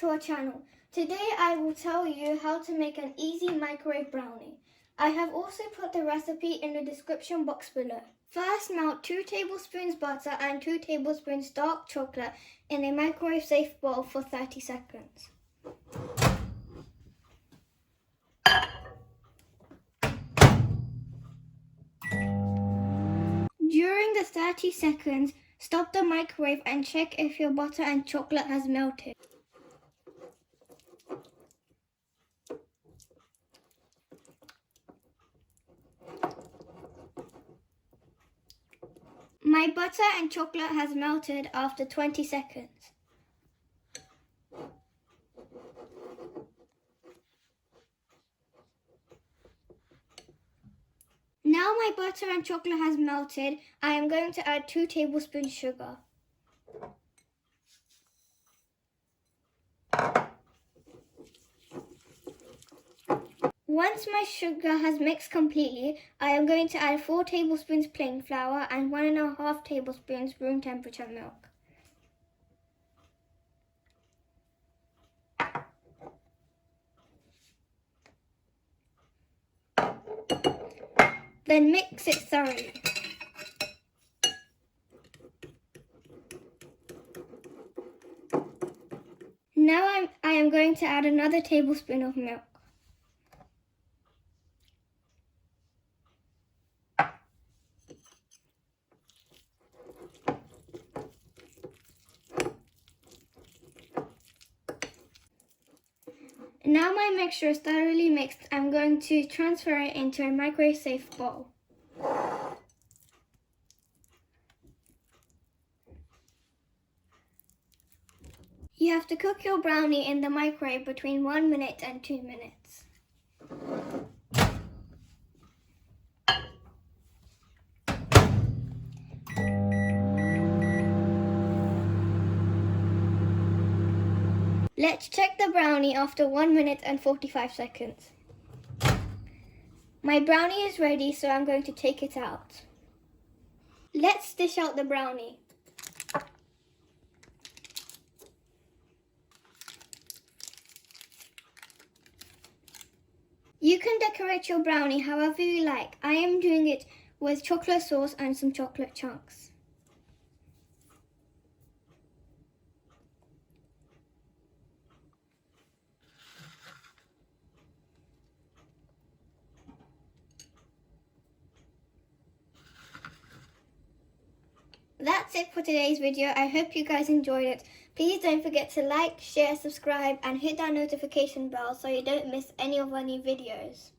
to our channel. Today I will tell you how to make an easy microwave brownie. I have also put the recipe in the description box below. First, melt 2 tablespoons butter and 2 tablespoons dark chocolate in a microwave safe bowl for 30 seconds. During the 30 seconds, stop the microwave and check if your butter and chocolate has melted. My butter and chocolate has melted after 20 seconds. Now my butter and chocolate has melted, I am going to add 2 tablespoons sugar. Once my sugar has mixed completely, I am going to add 4 tablespoons plain flour and 1.5 tablespoons room temperature milk. Then mix it thoroughly. Now I am going to add another tablespoon of milk. Now my mixture is thoroughly mixed, I'm going to transfer it into a microwave safe bowl. You have to cook your brownie in the microwave between 1 minute and 2 minutes. Let's check the brownie after 1 minute and 45 seconds. My brownie is ready, so I'm going to take it out. Let's dish out the brownie. You can decorate your brownie however you like. I am doing it with chocolate sauce and some chocolate chunks. That's it for today's video. I hope you guys enjoyed it. Please don't forget to like, share, subscribe and hit that notification bell so you don't miss any of our new videos.